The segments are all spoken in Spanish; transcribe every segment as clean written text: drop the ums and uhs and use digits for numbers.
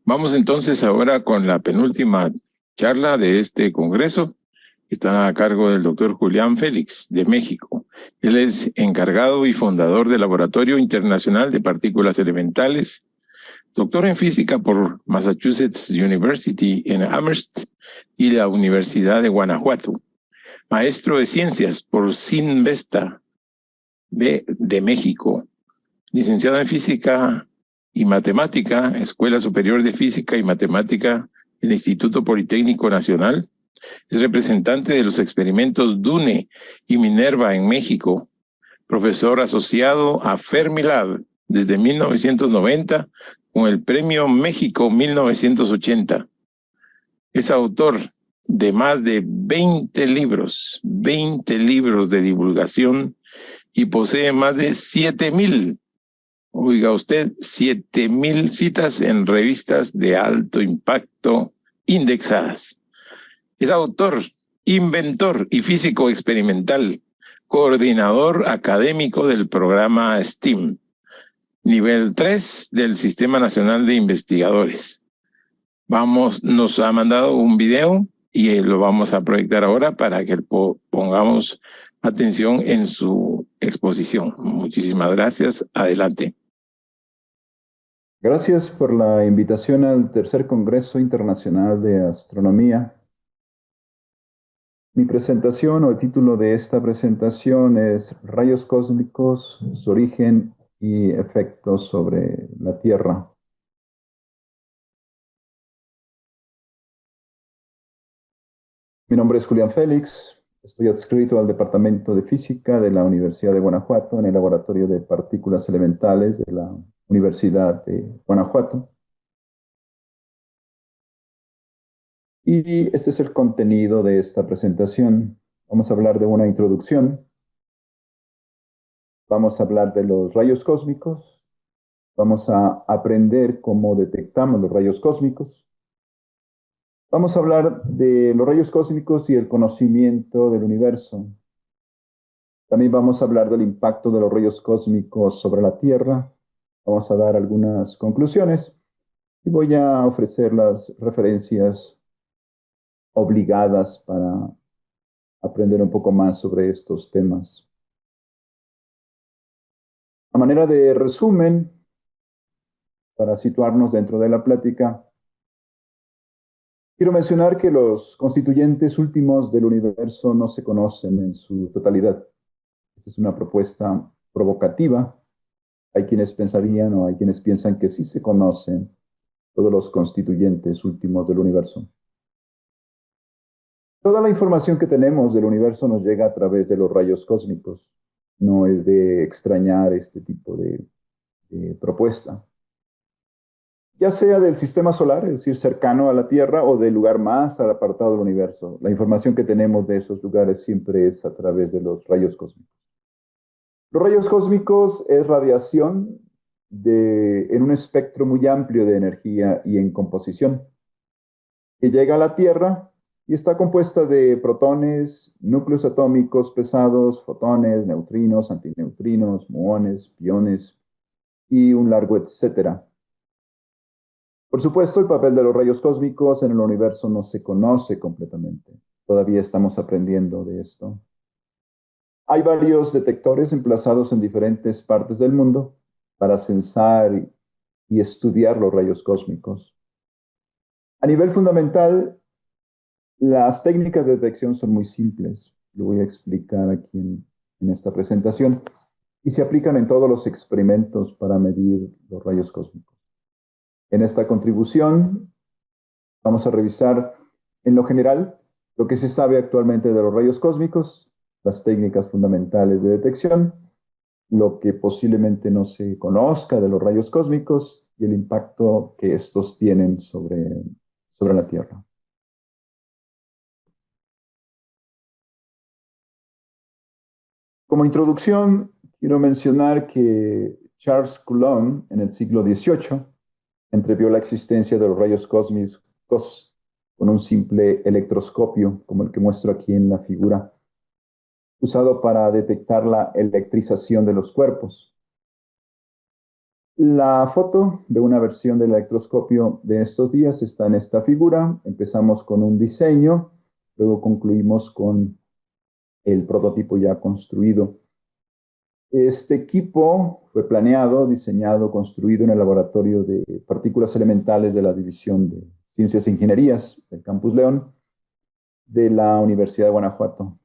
Vamos entonces ahora con la penúltima charla de este congreso. Está a cargo del doctor Julián Félix, de México. Él es encargado y fundador del Laboratorio Internacional de Partículas Elementales, doctor en física por Massachusetts University en Amherst y la Universidad de Guanajuato, maestro de ciencias por Sinvesta de México, licenciado en física y matemática, Escuela Superior de Física y Matemática del Instituto Politécnico Nacional. Es representante de los experimentos DUNE y Minerva en México, profesor asociado a Fermilab desde 1990 con el Premio México 1980. Es autor de más de 20 libros de divulgación y posee más de 7,000, oiga usted, 7,000 citas en revistas de alto impacto indexadas. Es autor, inventor y físico experimental, coordinador académico del programa STEAM, nivel 3 del Sistema Nacional de Investigadores. Nos ha mandado un video y lo vamos a proyectar ahora para que pongamos atención en su exposición. Muchísimas gracias. Adelante. Gracias por la invitación al Tercer Congreso Internacional de Astronomía. Mi presentación o el título de esta presentación es Rayos cósmicos, su origen y efectos sobre la Tierra. Mi nombre es Julián Félix, estoy adscrito al Departamento de Física de la Universidad de Guanajuato en el Laboratorio de Partículas Elementales de la Universidad de Guanajuato. Y este es el contenido de esta presentación. Vamos a hablar de una introducción. Vamos a hablar de los rayos cósmicos. Vamos a aprender cómo detectamos los rayos cósmicos. Vamos a hablar de los rayos cósmicos y el conocimiento del universo. También vamos a hablar del impacto de los rayos cósmicos sobre la Tierra. Vamos a dar algunas conclusiones y voy a ofrecer las referencias obligadas para aprender un poco más sobre estos temas. A manera de resumen, para situarnos dentro de la plática, quiero mencionar que los constituyentes últimos del universo no se conocen en su totalidad. Esta es una propuesta provocativa. Hay quienes pensarían o hay quienes piensan que sí se conocen todos los constituyentes últimos del universo. Toda la información que tenemos del universo nos llega a través de los rayos cósmicos. No es de extrañar este tipo de propuesta. Ya sea del sistema solar, es decir, cercano a la Tierra, o del lugar más apartado del universo. La información que tenemos de esos lugares siempre es a través de los rayos cósmicos. Los rayos cósmicos es radiación en un espectro muy amplio de energía y en composición, que llega a la Tierra y está compuesta de protones, núcleos atómicos pesados, fotones, neutrinos, antineutrinos, muones, piones y un largo etcétera. Por supuesto, el papel de los rayos cósmicos en el universo no se conoce completamente. Todavía estamos aprendiendo de esto. Hay varios detectores emplazados en diferentes partes del mundo para censar y estudiar los rayos cósmicos. A nivel fundamental, las técnicas de detección son muy simples. Lo voy a explicar aquí en esta presentación. Y se aplican en todos los experimentos para medir los rayos cósmicos. En esta contribución vamos a revisar en lo general lo que se sabe actualmente de los rayos cósmicos, las técnicas fundamentales de detección, lo que posiblemente no se conozca de los rayos cósmicos y el impacto que estos tienen sobre la Tierra. Como introducción, quiero mencionar que Charles Coulomb, en el siglo XVIII, entrevió la existencia de los rayos cósmicos con un simple electroscopio, como el que muestro aquí en la figura, usado para detectar la electrización de los cuerpos. La foto de una versión del electroscopio de estos días está en esta figura. Empezamos con un diseño, luego concluimos con el prototipo ya construido. Este equipo fue planeado, diseñado, construido en el laboratorio de partículas elementales de la División de Ciencias e Ingenierías del Campus León de la Universidad de Guanajuato.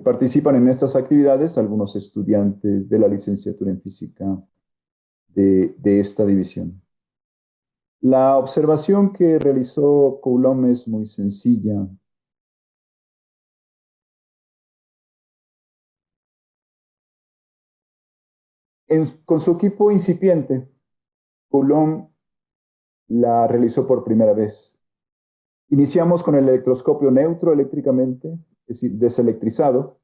Participan en estas actividades algunos estudiantes de la licenciatura en física de esta división. La observación que realizó Coulomb es muy sencilla. Con su equipo incipiente, Coulomb la realizó por primera vez. Iniciamos con el electroscopio neutro eléctricamente, es decir, deselectrizado,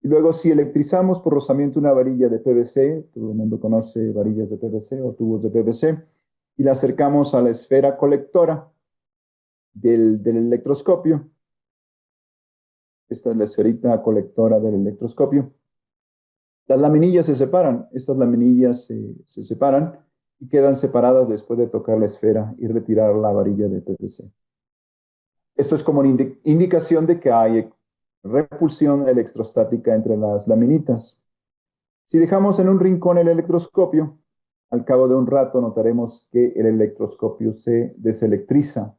y luego si electrizamos por rozamiento una varilla de PVC, todo el mundo conoce varillas de PVC o tubos de PVC, y la acercamos a la esfera colectora del electroscopio. Esta es la esferita colectora del electroscopio. Las laminillas se separan, estas laminillas se separan y quedan separadas después de tocar la esfera y retirar la varilla de PVC. Esto es como una indicación de que hay repulsión electrostática entre las laminitas. Si dejamos en un rincón el electroscopio, al cabo de un rato notaremos que el electroscopio se deselectriza.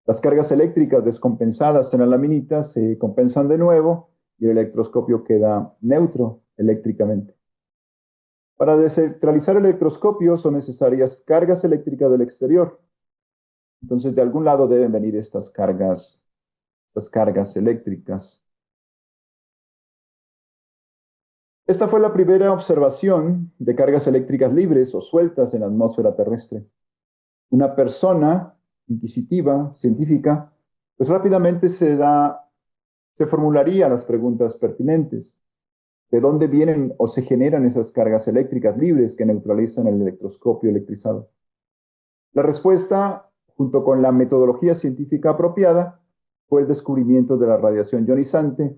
Las cargas eléctricas descompensadas en la laminita se compensan de nuevo y el electroscopio queda neutro eléctricamente. Para descentralizar el electroscopio son necesarias cargas eléctricas del exterior. Entonces, de algún lado deben venir estas cargas eléctricas. Esta fue la primera observación de cargas eléctricas libres o sueltas en la atmósfera terrestre. Una persona inquisitiva, científica, pues rápidamente se formularía las preguntas pertinentes. ¿De dónde vienen o se generan esas cargas eléctricas libres que neutralizan el electroscopio electrizado? La respuesta, junto con la metodología científica apropiada, fue el descubrimiento de la radiación ionizante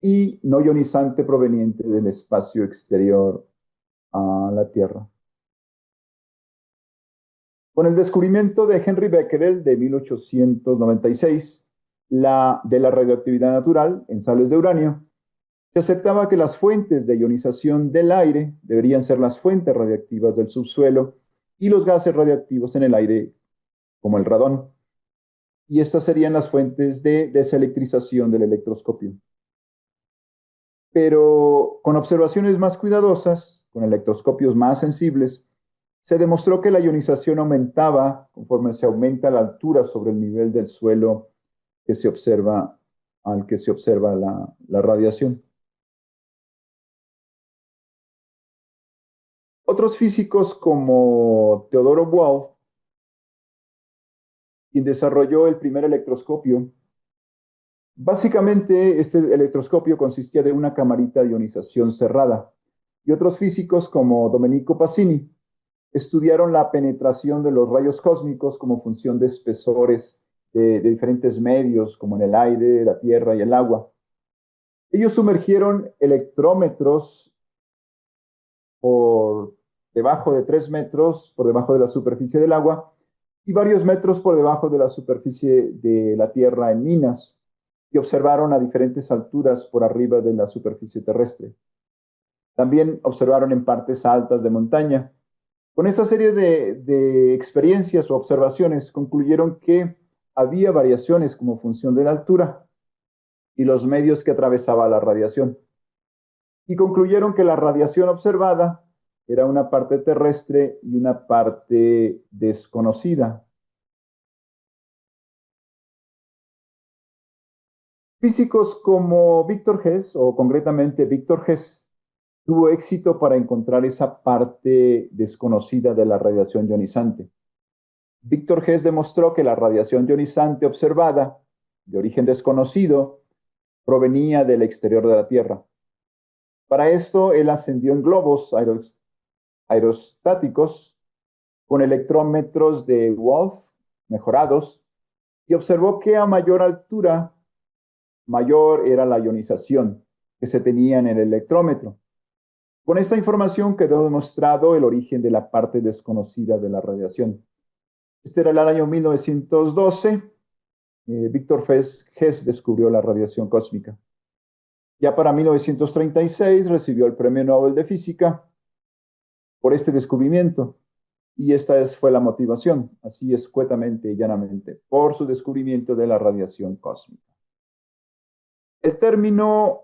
y no ionizante proveniente del espacio exterior a la Tierra. Con el descubrimiento de Henry Becquerel de 1896 de la radioactividad natural en sales de uranio, se aceptaba que las fuentes de ionización del aire deberían ser las fuentes radiactivas del subsuelo y los gases radioactivos en el aire, como el radón. Y estas serían las fuentes de deselectrización del electroscopio. Pero con observaciones más cuidadosas, con electroscopios más sensibles, se demostró que la ionización aumentaba conforme se aumenta la altura sobre el nivel del suelo que se observa, al que se observa la radiación. Otros físicos como Theodore Wolff, quien desarrolló el primer electroscopio, básicamente este electroscopio consistía de una camarita de ionización cerrada, y otros físicos como Domenico Passini estudiaron la penetración de los rayos cósmicos como función de espesores de diferentes medios, como en el aire, la tierra y el agua. Ellos sumergieron electrómetros por debajo de 3 metros, por debajo de la superficie del agua, y varios metros por debajo de la superficie de la Tierra en minas, y observaron a diferentes alturas por arriba de la superficie terrestre. También observaron en partes altas de montaña. Con esta serie de experiencias o observaciones concluyeron que había variaciones como función de la altura y los medios que atravesaba la radiación. Y concluyeron que la radiación observada era una parte terrestre y una parte desconocida. Físicos como Victor Hess, o concretamente Victor Hess, tuvo éxito para encontrar esa parte desconocida de la radiación ionizante. Victor Hess demostró que la radiación ionizante observada, de origen desconocido, provenía del exterior de la Tierra. Para esto, él ascendió en globos aerostáticos con electrómetros de Wolf mejorados y observó que a mayor altura, mayor era la ionización que se tenía en el electrómetro. Con esta información quedó demostrado el origen de la parte desconocida de la radiación. Este era el año 1912. Victor Hess descubrió la radiación cósmica. Ya para 1936 recibió el Premio Nobel de Física por este descubrimiento. Y esta fue la motivación, así escuetamente y llanamente, por su descubrimiento de la radiación cósmica. El término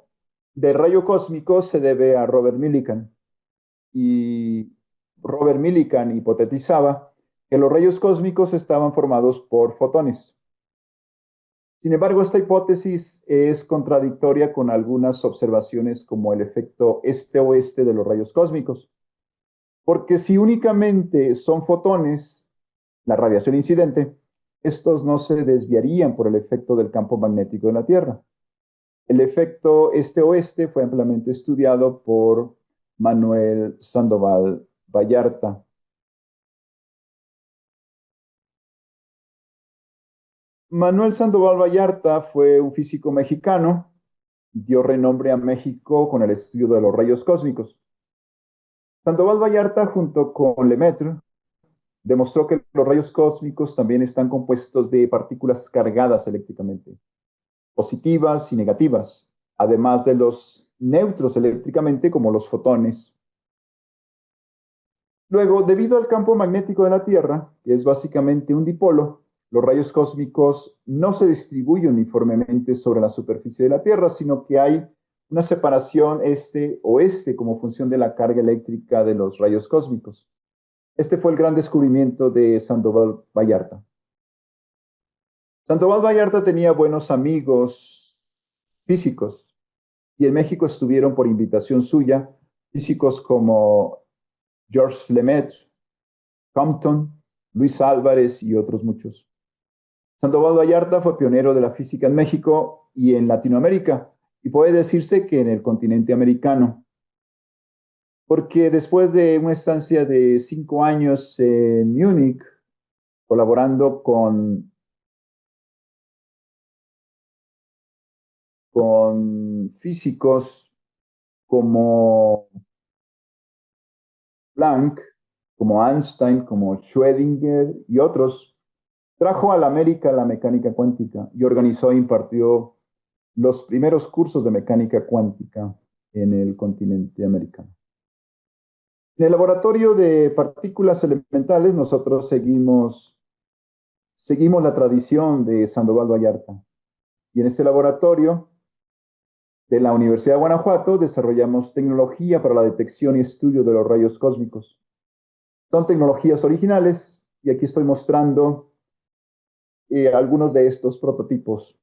de rayo cósmico se debe a Robert Millikan. Y Robert Millikan hipotetizaba que los rayos cósmicos estaban formados por fotones. Sin embargo, esta hipótesis es contradictoria con algunas observaciones como el efecto este-oeste de los rayos cósmicos. Porque si únicamente son fotones, la radiación incidente, estos no se desviarían por el efecto del campo magnético de la Tierra. El efecto este-oeste fue ampliamente estudiado por Manuel Sandoval Vallarta. Manuel Sandoval Vallarta fue un físico mexicano, dio renombre a México con el estudio de los rayos cósmicos. Sandoval Vallarta, junto con Lemaitre, demostró que los rayos cósmicos también están compuestos de partículas cargadas eléctricamente, positivas y negativas, además de los neutros eléctricamente como los fotones. Luego, debido al campo magnético de la Tierra, que es básicamente un dipolo, los rayos cósmicos no se distribuyen uniformemente sobre la superficie de la Tierra, sino que hay una separación este-oeste como función de la carga eléctrica de los rayos cósmicos. Este fue el gran descubrimiento de Sandoval Vallarta. Sandoval Vallarta tenía buenos amigos físicos y en México estuvieron por invitación suya físicos como Georges Lemaitre, Compton, Luis Álvarez y otros muchos. Sandoval Vallarta fue pionero de la física en México y en Latinoamérica, y puede decirse que en el continente americano, porque después de una estancia de 5 años en Múnich, colaborando con físicos como Planck, como Einstein, como Schrödinger y otros, trajo a la América la mecánica cuántica y organizó e impartió los primeros cursos de mecánica cuántica en el continente americano. En el laboratorio de partículas elementales nosotros seguimos la tradición de Sandoval Vallarta. Y en este laboratorio de la Universidad de Guanajuato desarrollamos tecnología para la detección y estudio de los rayos cósmicos. Son tecnologías originales y aquí estoy mostrando algunos de estos prototipos.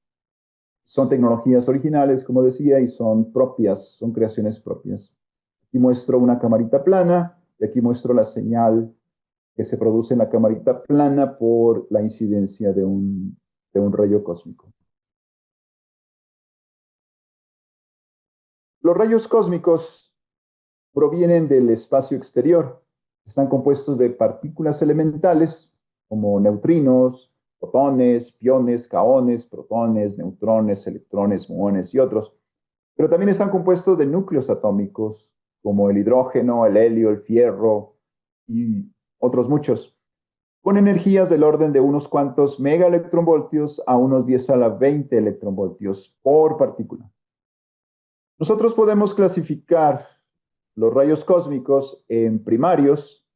Son tecnologías originales, como decía, y son propias, son creaciones propias. Aquí muestro una camarita plana y aquí muestro la señal que se produce en la camarita plana por la incidencia de un rayo cósmico. Los rayos cósmicos provienen del espacio exterior. Están compuestos de partículas elementales como neutrinos, fotones, piones, kaones, protones, neutrones, electrones, muones y otros. Pero también están compuestos de núcleos atómicos como el hidrógeno, el helio, el fierro y otros muchos, con energías del orden de unos cuantos megaelectronvoltios a unos 10 a la 20 electronvoltios por partícula. Nosotros podemos clasificar los rayos cósmicos en primarios,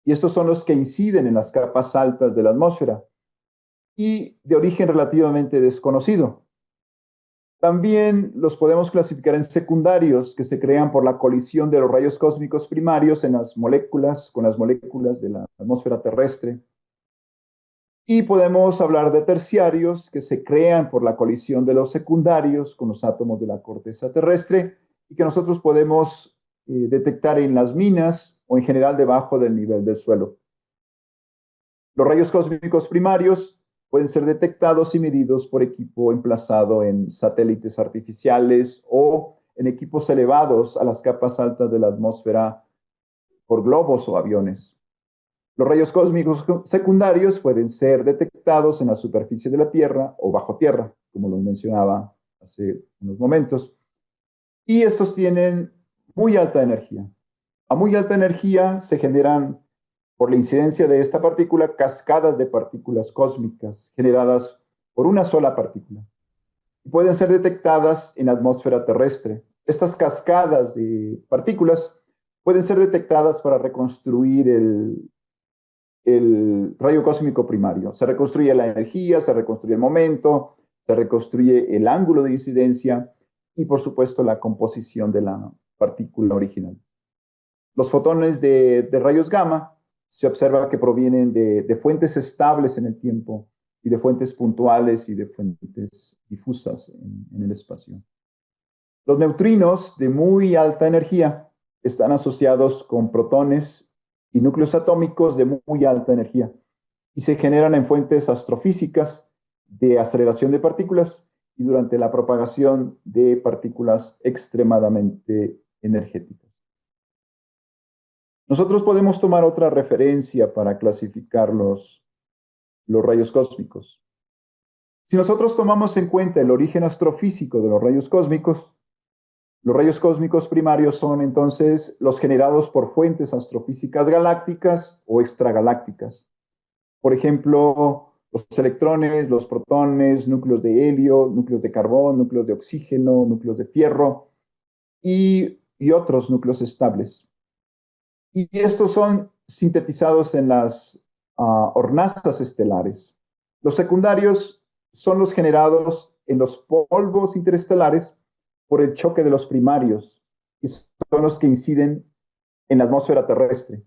y estos son los que inciden en las capas altas de la atmósfera y de origen relativamente desconocido. También los podemos clasificar en secundarios, que se crean por la colisión de los rayos cósmicos primarios en las moléculas, con las moléculas de la atmósfera terrestre. Y podemos hablar de terciarios, que se crean por la colisión de los secundarios con los átomos de la corteza terrestre y que nosotros podemos detectar en las minas o en general debajo del nivel del suelo. Los rayos cósmicos primarios pueden ser detectados y medidos por equipo emplazado en satélites artificiales o en equipos elevados a las capas altas de la atmósfera por globos o aviones. Los rayos cósmicos secundarios pueden ser detectados en la superficie de la Tierra o bajo tierra, como lo mencionaba hace unos momentos. Y estos tienen muy alta energía. A muy alta energía se generan, por la incidencia de esta partícula, cascadas de partículas cósmicas generadas por una sola partícula. Y pueden ser detectadas en la atmósfera terrestre. Estas cascadas de partículas pueden ser detectadas para reconstruir el rayo cósmico primario. Se reconstruye la energía, se reconstruye el momento, se reconstruye el ángulo de incidencia y, por supuesto, la composición de la partícula original. Los fotones de rayos gamma se observa que provienen de fuentes estables en el tiempo y de fuentes puntuales y de fuentes difusas en el espacio. Los neutrinos de muy alta energía están asociados con protones y núcleos atómicos de muy alta energía y se generan en fuentes astrofísicas de aceleración de partículas y durante la propagación de partículas extremadamente energéticas. Nosotros podemos tomar otra referencia para clasificar los rayos cósmicos. Si nosotros tomamos en cuenta el origen astrofísico de los rayos cósmicos primarios son entonces los generados por fuentes astrofísicas galácticas o extragalácticas. Por ejemplo, los electrones, los protones, núcleos de helio, núcleos de carbón, núcleos de oxígeno, núcleos de fierro y otros núcleos estables. Y estos son sintetizados en las hornazas estelares. Los secundarios son los generados en los polvos interestelares por el choque de los primarios, y son los que inciden en la atmósfera terrestre.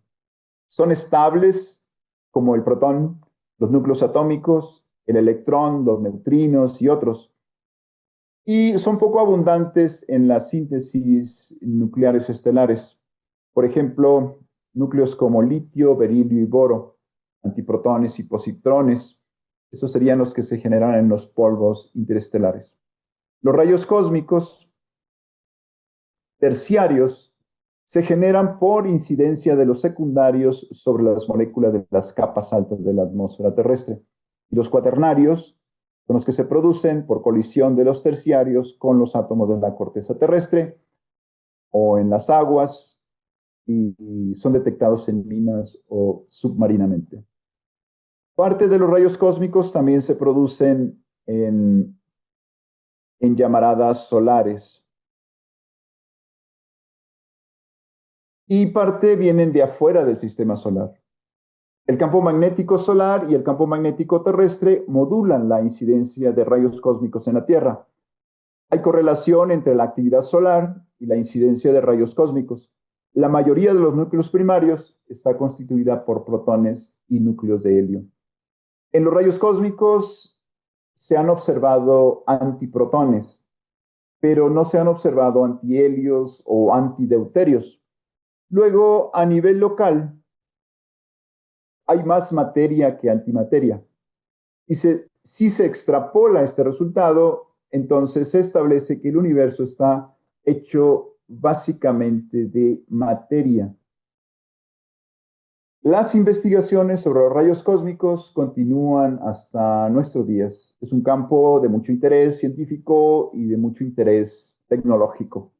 Son estables como el protón, los núcleos atómicos, el electrón, los neutrinos y otros. Y son poco abundantes en las síntesis nucleares estelares. Por ejemplo, núcleos como litio, berilio y boro, antiprotones y positrones. Esos serían los que se generan en los polvos interestelares. Los rayos cósmicos terciarios se generan por incidencia de los secundarios sobre las moléculas de las capas altas de la atmósfera terrestre. Y los cuaternarios son los que se producen por colisión de los terciarios con los átomos de la corteza terrestre o en las aguas y son detectados en minas o submarinamente. Parte de los rayos cósmicos también se producen en llamaradas solares. Y parte vienen de afuera del sistema solar. El campo magnético solar y el campo magnético terrestre modulan la incidencia de rayos cósmicos en la Tierra. Hay correlación entre la actividad solar y la incidencia de rayos cósmicos. La mayoría de los núcleos primarios está constituida por protones y núcleos de helio. En los rayos cósmicos se han observado antiprotones, pero no se han observado antihelios o antideuterios. Luego, a nivel local, hay más materia que antimateria. Y si se extrapola este resultado, entonces se establece que el universo está hecho básicamente de materia. Las investigaciones sobre los rayos cósmicos continúan hasta nuestros días. Es un campo de mucho interés científico y de mucho interés tecnológico.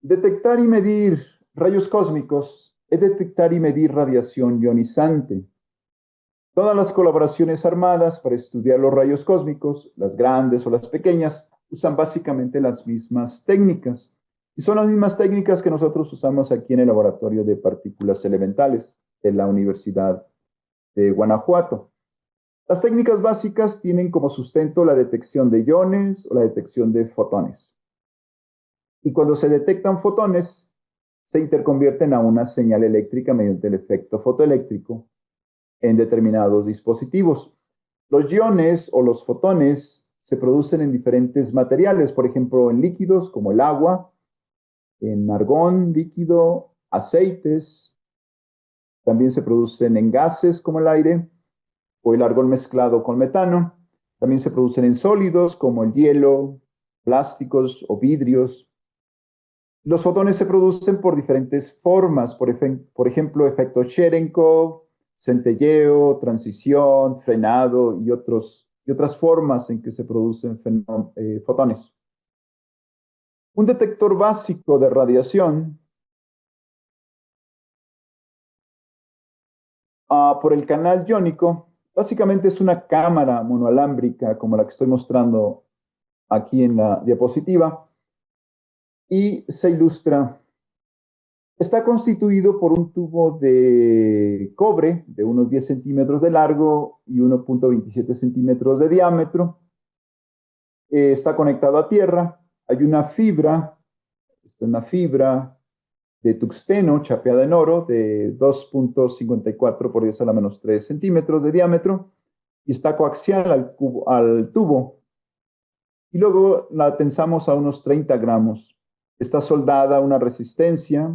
Detectar y medir rayos cósmicos es detectar y medir radiación ionizante. Todas las colaboraciones armadas para estudiar los rayos cósmicos, las grandes o las pequeñas, usan básicamente las mismas técnicas. Y son las mismas técnicas que nosotros usamos aquí en el Laboratorio de Partículas Elementales de la Universidad de Guanajuato. Las técnicas básicas tienen como sustento la detección de iones o la detección de fotones. Y cuando se detectan fotones, se interconvierten a una señal eléctrica mediante el efecto fotoeléctrico en determinados dispositivos. Los iones o los fotones se producen en diferentes materiales, por ejemplo, en líquidos como el agua, en argón líquido, aceites, también se producen en gases como el aire o el argón mezclado con metano, también se producen en sólidos como el hielo, plásticos o vidrios. Los fotones se producen por diferentes formas, por ejemplo, efecto Cherenkov, centelleo, transición, frenado y y otras formas en que se producen fotones. Un detector básico de radiación por el canal iónico básicamente es una cámara monoalámbrica como la que estoy mostrando aquí en la diapositiva y se ilustra. Está constituido por un tubo de cobre de unos 10 centímetros de largo y 1.27 centímetros de diámetro. Está conectado a tierra. Hay una fibra, esta es una fibra de tuxteno chapeada en oro de 2.54 por 10 a la menos 3 centímetros de diámetro y está coaxial al tubo. Y luego la tensamos a unos 30 gramos. Está soldada a una resistencia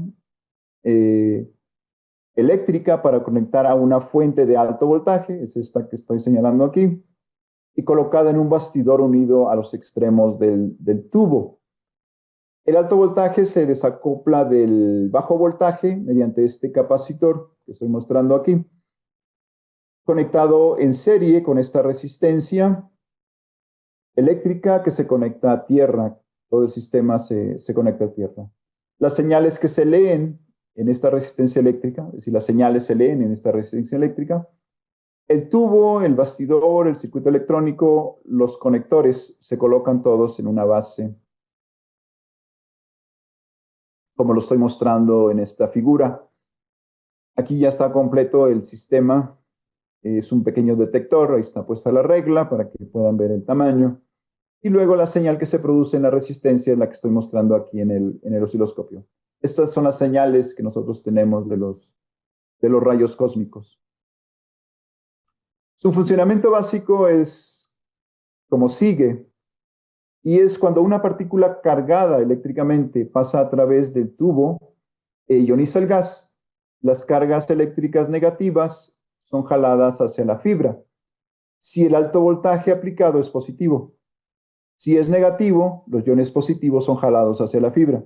eléctrica para conectar a una fuente de alto voltaje, es esta que estoy señalando aquí, y colocada en un bastidor unido a los extremos del tubo. El alto voltaje se desacopla del bajo voltaje mediante este capacitor que estoy mostrando aquí, conectado en serie con esta resistencia eléctrica que se conecta a tierra. Todo el sistema se conecta a tierra. Las señales que se leen en esta resistencia eléctrica, es decir, las señales se leen en esta resistencia eléctrica, el tubo, el bastidor, el circuito electrónico, los conectores se colocan todos en una base, como lo estoy mostrando en esta figura. Aquí ya está completo el sistema, es un pequeño detector, ahí está puesta la regla para que puedan ver el tamaño. Y luego la señal que se produce en la resistencia es la que estoy mostrando aquí en el osciloscopio. Estas son las señales que nosotros tenemos de los rayos cósmicos. Su funcionamiento básico es como sigue, y es cuando una partícula cargada eléctricamente pasa a través del tubo e ioniza el gas, las cargas eléctricas negativas son jaladas hacia la fibra, si el alto voltaje aplicado es positivo. Si es negativo, los iones positivos son jalados hacia la fibra.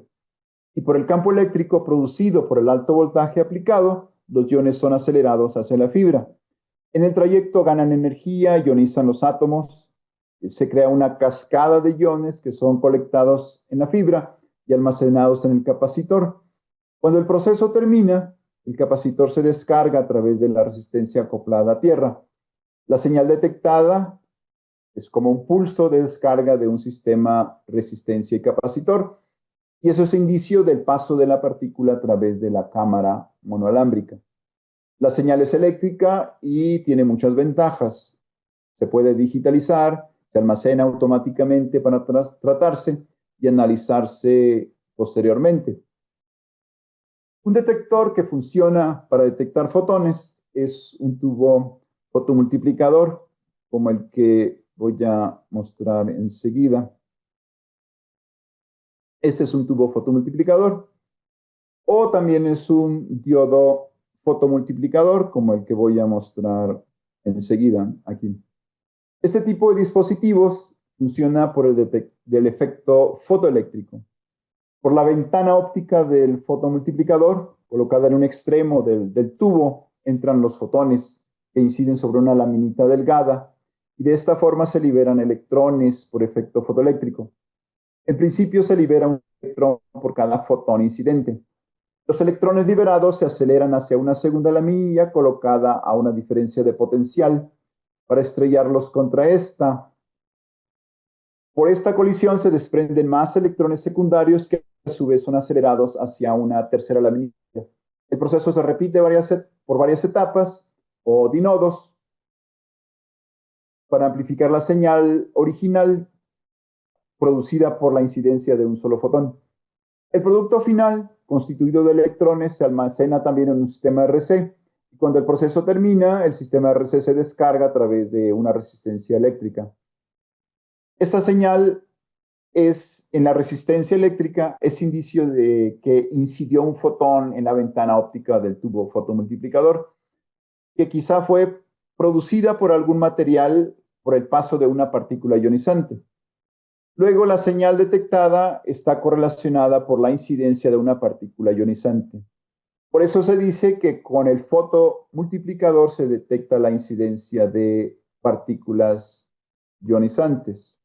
Y por el campo eléctrico producido por el alto voltaje aplicado, los iones son acelerados hacia la fibra. En el trayecto ganan energía, ionizan los átomos, se crea una cascada de iones que son colectados en la fibra y almacenados en el capacitor. Cuando el proceso termina, el capacitor se descarga a través de la resistencia acoplada a tierra. La señal detectada es como un pulso de descarga de un sistema resistencia y capacitor, y eso es indicio del paso de la partícula a través de la cámara monoalámbrica. La señal es eléctrica y tiene muchas ventajas. Se puede digitalizar, se almacena automáticamente para tratarse y analizarse posteriormente. Un detector que funciona para detectar fotones es un tubo fotomultiplicador, como el que voy a mostrar enseguida. Este es un tubo fotomultiplicador, o también es un diodo fotomultiplicador, como el que voy a mostrar enseguida aquí. Este tipo de dispositivos funciona por del efecto fotoeléctrico. Por la ventana óptica del fotomultiplicador, colocada en un extremo del tubo, entran los fotones que inciden sobre una laminita delgada y de esta forma se liberan electrones por efecto fotoeléctrico. En principio se libera un electrón por cada fotón incidente. Los electrones liberados se aceleran hacia una segunda laminilla colocada a una diferencia de potencial para estrellarlos contra esta. Por esta colisión se desprenden más electrones secundarios que a su vez son acelerados hacia una tercera laminilla. El proceso se repite por varias etapas o dinodos para amplificar la señal original producida por la incidencia de un solo fotón. El producto final, constituido de electrones, se almacena también en un sistema RC. Y cuando el proceso termina, el sistema RC se descarga a través de una resistencia eléctrica. Esta señal en la resistencia eléctrica es indicio de que incidió un fotón en la ventana óptica del tubo fotomultiplicador, que quizá fue producida por algún material por el paso de una partícula ionizante. Luego, la señal detectada está correlacionada por la incidencia de una partícula ionizante. Por eso se dice que con el fotomultiplicador se detecta la incidencia de partículas ionizantes.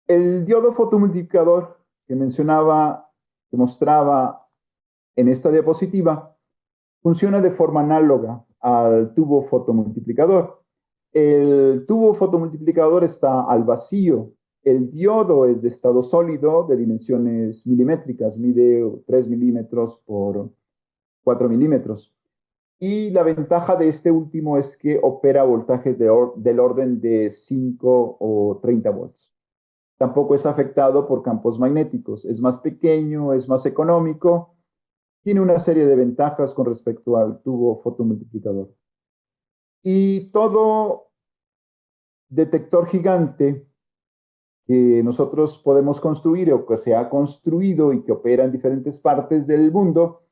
El diodo fotomultiplicador que mencionaba, que mostraba en esta diapositiva, funciona de forma análoga al tubo fotomultiplicador. El tubo fotomultiplicador está al vacío. El diodo es de estado sólido, de dimensiones milimétricas, mide 3 milímetros por 4 milímetros. Y la ventaja de este último es que opera voltajes del orden de 5 o 30 volts. Tampoco es afectado por campos magnéticos. Es más pequeño, es más económico. Tiene una serie de ventajas con respecto al tubo fotomultiplicador. Y todo detector gigante que nosotros podemos construir o que se ha construido y que opera en diferentes partes del mundo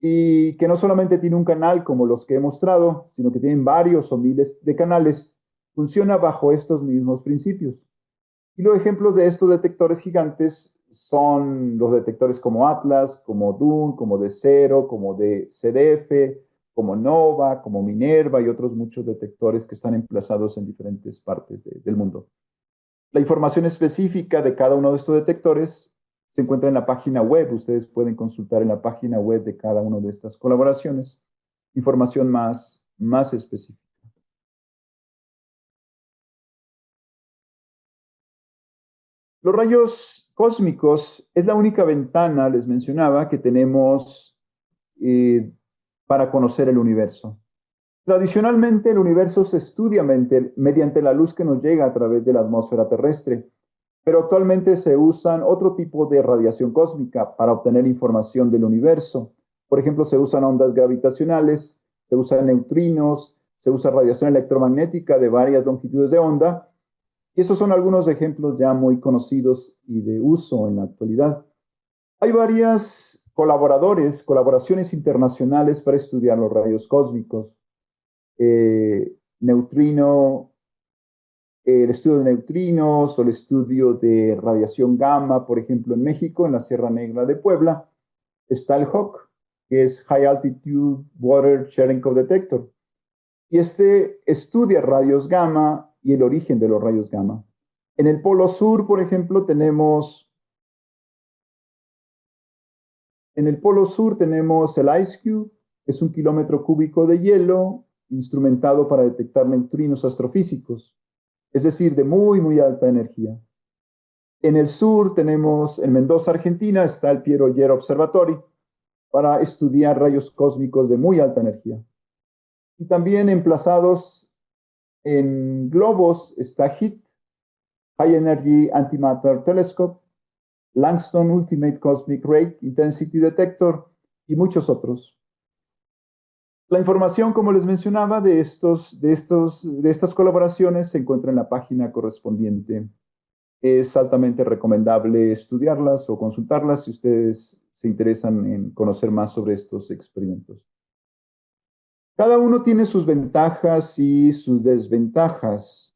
y que no solamente tiene un canal como los que he mostrado, sino que tienen varios o miles de canales, funciona bajo estos mismos principios. Y los ejemplos de estos detectores gigantes son los detectores como Atlas, como DUN, como D0, como de CDF, como NOVA, como Minerva y otros muchos detectores que están emplazados en diferentes partes del mundo. La información específica de cada uno de estos detectores se encuentra en la página web. Ustedes pueden consultar en la página web de cada una de estas colaboraciones información más específica. Los rayos cósmicos es la única ventana, les mencionaba, que tenemos para conocer el universo. Tradicionalmente, el universo se estudia mediante la luz que nos llega a través de la atmósfera terrestre, pero actualmente se usan otro tipo de radiación cósmica para obtener información del universo. Por ejemplo, se usan ondas gravitacionales, se usan neutrinos, se usa radiación electromagnética de varias longitudes de onda, y esos son algunos ejemplos ya muy conocidos y de uso en la actualidad. Hay varias colaboraciones internacionales para estudiar los rayos cósmicos. Neutrino, el estudio de neutrinos o el estudio de radiación gamma, por ejemplo, en México, en la Sierra Negra de Puebla, está el HAWC, que es High Altitude Water Cherenkov Detector. Y este estudia rayos gamma y el origen de los rayos gamma. En el Polo Sur, por ejemplo, tenemos el IceCube, que es 1 kilómetro cúbico de hielo instrumentado para detectar neutrinos astrofísicos, es decir, de muy alta energía. En el sur tenemos, en Mendoza, Argentina, está el Piero Oller Observatory para estudiar rayos cósmicos de muy alta energía. Y también emplazados en globos está HEAT, High Energy Antimatter Telescope, Langston Ultimate Cosmic Ray Intensity Detector y muchos otros. La información, como les mencionaba, de estas colaboraciones se encuentra en la página correspondiente. Es altamente recomendable estudiarlas o consultarlas si ustedes se interesan en conocer más sobre estos experimentos. Cada uno tiene sus ventajas y sus desventajas.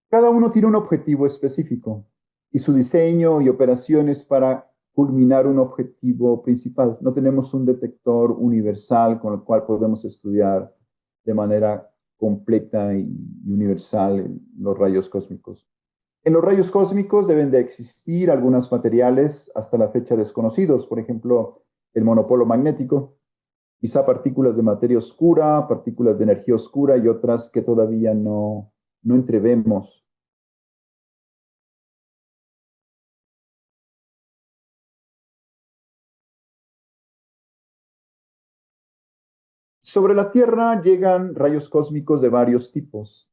Cada uno tiene un objetivo específico y su diseño y operaciones para culminar un objetivo principal. No tenemos un detector universal con el cual podemos estudiar de manera completa y universal los rayos cósmicos. En los rayos cósmicos deben de existir algunos materiales hasta la fecha desconocidos, por ejemplo, el monopolo magnético, quizá partículas de materia oscura, partículas de energía oscura y otras que todavía no entrevemos. Sobre la Tierra llegan rayos cósmicos de varios tipos.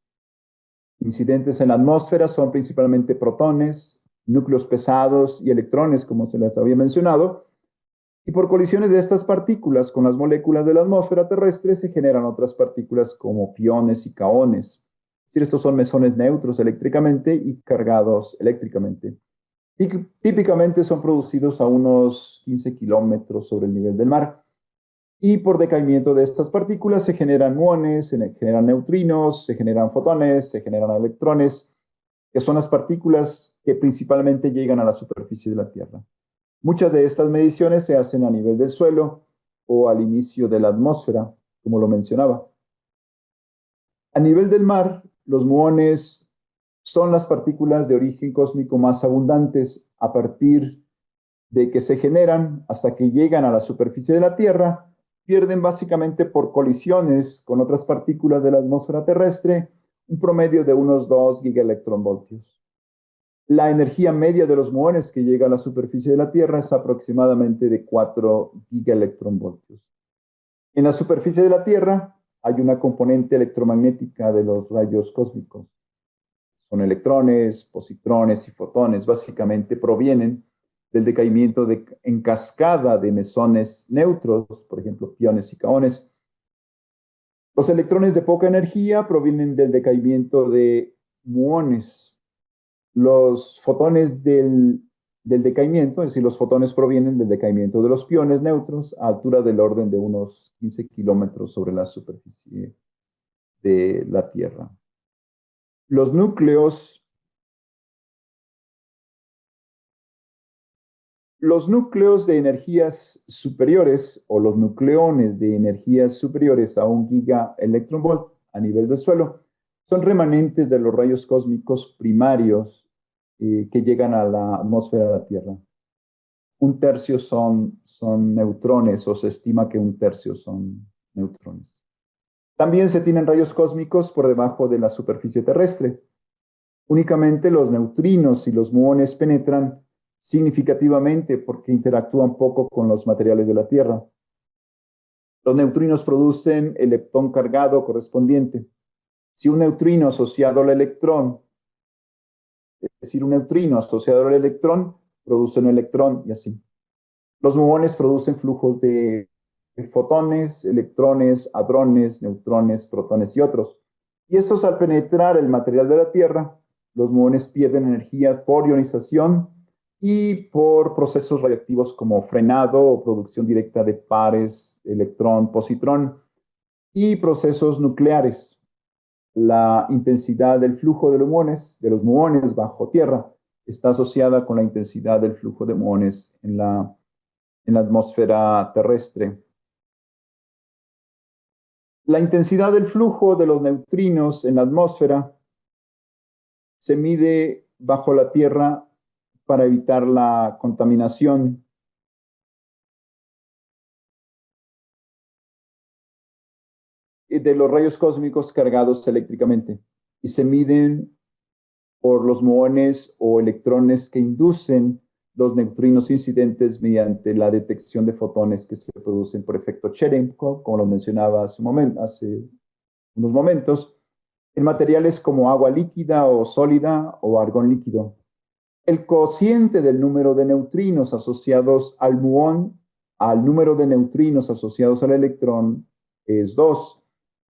Incidentes en la atmósfera son principalmente protones, núcleos pesados y electrones, como se les había mencionado, y por colisiones de estas partículas con las moléculas de la atmósfera terrestre se generan otras partículas como piones y kaones. Es decir, estos son mesones neutros eléctricamente y cargados eléctricamente. Y típicamente son producidos a unos 15 kilómetros sobre el nivel del mar. Y por decaimiento de estas partículas se generan muones, se generan neutrinos, se generan fotones, se generan electrones. que son las partículas que principalmente llegan a la superficie de la Tierra. Muchas de estas mediciones se hacen a nivel del suelo o al inicio de la atmósfera, como lo mencionaba. A nivel del mar, los muones son las partículas de origen cósmico más abundantes a partir de que se generan hasta que llegan a la superficie de la Tierra, pierden básicamente por colisiones con otras partículas de la atmósfera terrestre un promedio de unos 2 gigaelectronvoltios. La energía media de los muones que llega a la superficie de la Tierra es aproximadamente de 4 gigaelectronvoltios. En la superficie de la Tierra hay una componente electromagnética de los rayos cósmicos. Son electrones, positrones y fotones. Básicamente provienen del decaimiento en cascada de mesones neutros, por ejemplo, piones y kaones. Los electrones de poca energía provienen del decaimiento de muones. Los fotones del decaimiento, es decir, los fotones provienen del decaimiento de los piones neutros a altura del orden de unos 15 kilómetros sobre la superficie de la Tierra. Los núcleos de energías superiores o los nucleones de energías superiores a 1 gigaelectronvolt a nivel del suelo son remanentes de los rayos cósmicos primarios que llegan a la atmósfera de la Tierra. Un tercio son neutrones, o se estima que un tercio son neutrones. También se tienen rayos cósmicos por debajo de la superficie terrestre. Únicamente los neutrinos y los muones penetran significativamente porque interactúan poco con los materiales de la Tierra. Los neutrinos producen el leptón cargado correspondiente. Si un neutrino asociado al electrón, es decir, un neutrino asociado al electrón, produce un electrón y así. Los muones producen flujos de fotones, electrones, hadrones, neutrones, protones y otros. Y estos, al penetrar el material de la Tierra, los muones pierden energía por ionización y por procesos radiactivos como frenado o producción directa de pares electrón-positrón y procesos nucleares. La intensidad del flujo de los muones bajo tierra está asociada con la intensidad del flujo de muones en la atmósfera terrestre. La intensidad del flujo de los neutrinos en la atmósfera se mide bajo la Tierra para evitar la contaminación. De los rayos cósmicos cargados eléctricamente y se miden por los muones o electrones que inducen los neutrinos incidentes mediante la detección de fotones que se producen por efecto Cherenkov, como lo mencionaba hace unos momentos, en materiales como agua líquida o sólida o argón líquido. El cociente del número de neutrinos asociados al muón al número de neutrinos asociados al electrón es 2,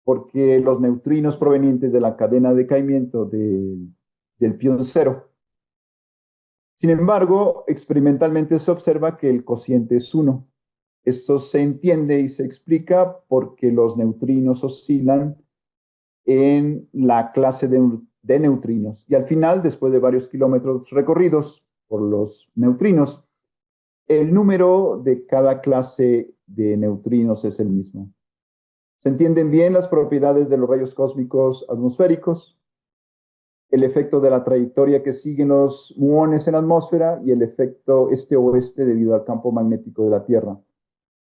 porque los neutrinos provenientes de la cadena de decaimiento del pion 0. Sin embargo, experimentalmente se observa que el cociente es 1. Esto se entiende y se explica porque los neutrinos oscilan en la clase de neutrinos. Y al final, después de varios kilómetros recorridos por los neutrinos, el número de cada clase de neutrinos es el mismo. Se entienden bien las propiedades de los rayos cósmicos atmosféricos, el efecto de la trayectoria que siguen los muones en la atmósfera y el efecto este-oeste debido al campo magnético de la Tierra.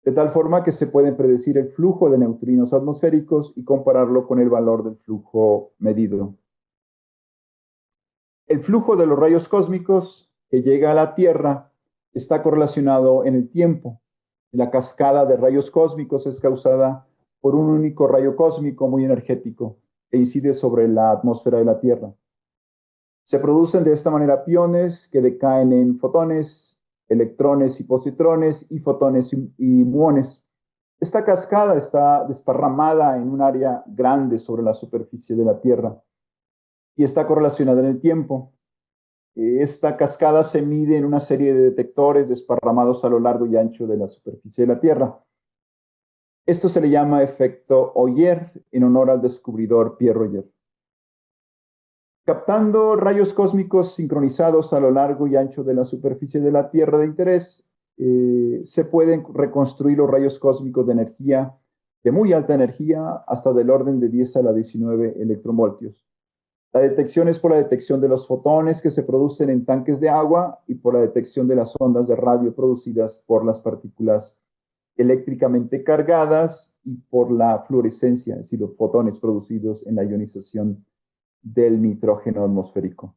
De tal forma que se puede predecir el flujo de neutrinos atmosféricos y compararlo con el valor del flujo medido. El flujo de los rayos cósmicos que llega a la Tierra está correlacionado en el tiempo. La cascada de rayos cósmicos es causada por un único rayo cósmico muy energético e incide sobre la atmósfera de la Tierra. Se producen de esta manera piones que decaen en fotones, electrones y positrones y fotones y muones. Esta cascada está desparramada en un área grande sobre la superficie de la Tierra y está correlacionada en el tiempo. Esta cascada se mide en una serie de detectores desparramados a lo largo y ancho de la superficie de la Tierra. Esto se le llama efecto Oyer en honor al descubridor Pierre Oyer. Captando rayos cósmicos sincronizados a lo largo y ancho de la superficie de la Tierra de interés, se pueden reconstruir los rayos cósmicos de energía, de muy alta energía, hasta del orden de 10 a la 19 electronvoltios. La detección es por la detección de los fotones que se producen en tanques de agua y por la detección de las ondas de radio producidas por las partículas eléctricamente cargadas y por la fluorescencia, es decir, los fotones producidos en la ionización del nitrógeno atmosférico.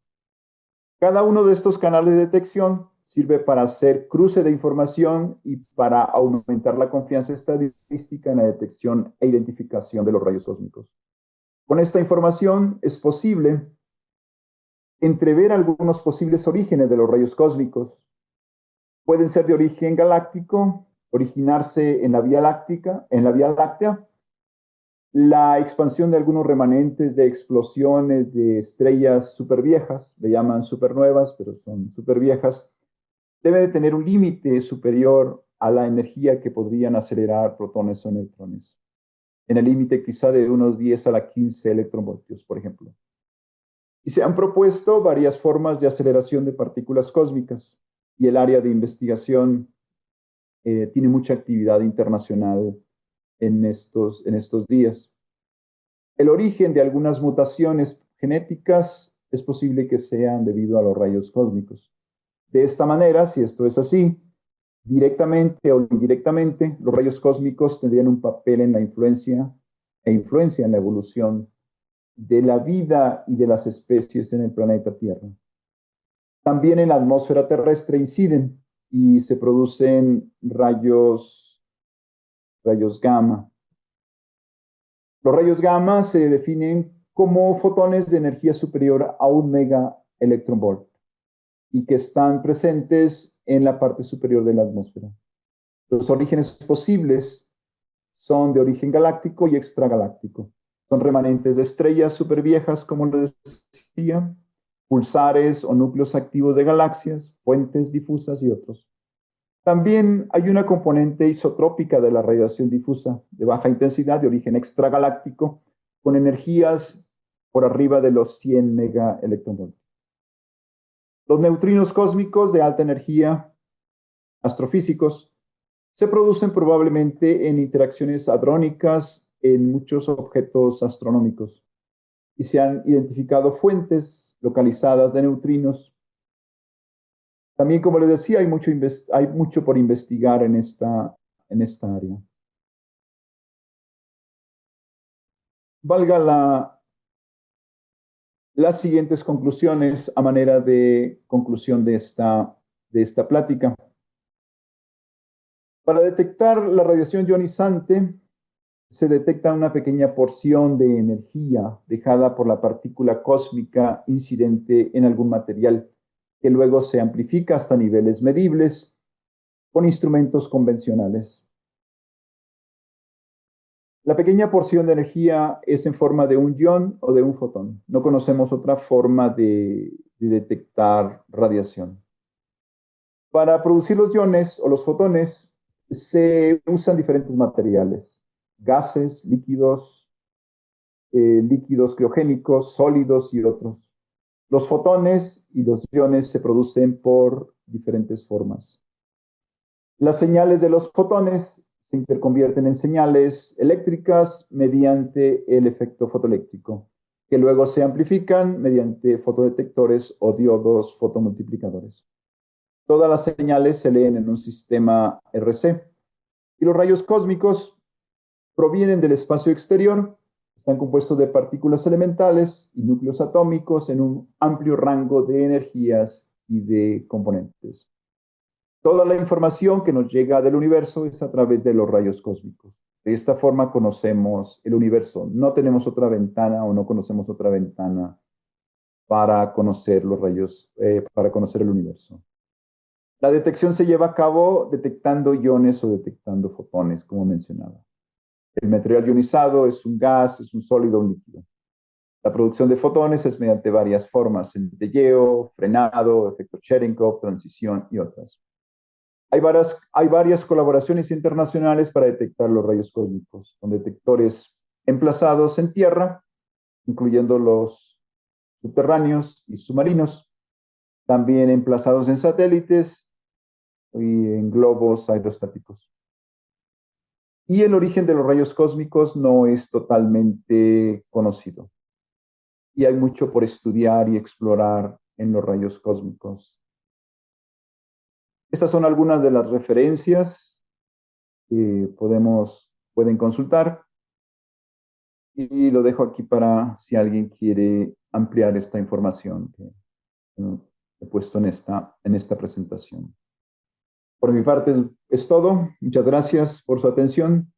Cada uno de estos canales de detección sirve para hacer cruce de información y para aumentar la confianza estadística en la detección e identificación de los rayos cósmicos. Con esta información es posible entrever algunos posibles orígenes de los rayos cósmicos. Pueden ser de origen galáctico, originarse en la Vía Láctea, la expansión de algunos remanentes de explosiones de estrellas superviejas, le llaman supernuevas, pero son superviejas, debe de tener un límite superior a la energía que podrían acelerar protones o neutrones, en el límite quizá de unos 10 a la 15 electronvoltios, por ejemplo. Y se han propuesto varias formas de aceleración de partículas cósmicas, y el área de investigación tiene mucha actividad internacional en estos días. El origen de algunas mutaciones genéticas es posible que sean debido a los rayos cósmicos. De esta manera, si esto es así, directamente o indirectamente, los rayos cósmicos tendrían un papel en la influencia en la evolución de la vida y de las especies en el planeta Tierra. También en la atmósfera terrestre inciden y se producen rayos gamma. Los rayos gamma se definen como fotones de energía superior a 1 megaelectronvolt y que están presentes en la parte superior de la atmósfera. Los orígenes posibles son de origen galáctico y extragaláctico. Son remanentes de estrellas superviejas, como les decía, pulsares o núcleos activos de galaxias, fuentes difusas y otros. También hay una componente isotrópica de la radiación difusa de baja intensidad de origen extragaláctico con energías por arriba de los 100 megaelectronvoltios. Los neutrinos cósmicos de alta energía, astrofísicos, se producen probablemente en interacciones hadrónicas en muchos objetos astronómicos y se han identificado fuentes localizadas de neutrinos. También, como les decía, hay mucho por investigar en esta área. Valga las siguientes conclusiones a manera de conclusión de esta plática. Para detectar la radiación ionizante, se detecta una pequeña porción de energía dejada por la partícula cósmica incidente en algún material, que luego se amplifica hasta niveles medibles con instrumentos convencionales. La pequeña porción de energía es en forma de un ion o de un fotón. No conocemos otra forma de detectar radiación. Para producir los iones o los fotones se usan diferentes materiales, gases, líquidos criogénicos, sólidos y otros. Los fotones y los iones se producen por diferentes formas. Las señales de los fotones se interconvierten en señales eléctricas mediante el efecto fotoeléctrico, que luego se amplifican mediante fotodetectores o diodos fotomultiplicadores. Todas las señales se leen en un sistema RC y los rayos cósmicos provienen del espacio exterior, están compuestos de partículas elementales y núcleos atómicos en un amplio rango de energías y de componentes. Toda la información que nos llega del universo es a través de los rayos cósmicos. De esta forma conocemos el universo. No tenemos otra ventana o no conocemos otra ventana para conocer los rayos, para conocer el universo. La detección se lleva a cabo detectando iones o detectando fotones, como mencionaba. El material ionizado es un gas, es un sólido, un líquido. La producción de fotones es mediante varias formas, centelleo, frenado, efecto Cherenkov, transición y otras. Hay varias colaboraciones internacionales para detectar los rayos cósmicos, con detectores emplazados en tierra, incluyendo los subterráneos y submarinos, también emplazados en satélites y en globos aerostáticos. Y el origen de los rayos cósmicos no es totalmente conocido. Y hay mucho por estudiar y explorar en los rayos cósmicos. Estas son algunas de las referencias que pueden consultar. Y lo dejo aquí para si alguien quiere ampliar esta información que he puesto en esta presentación. Por mi parte es todo. Muchas gracias por su atención.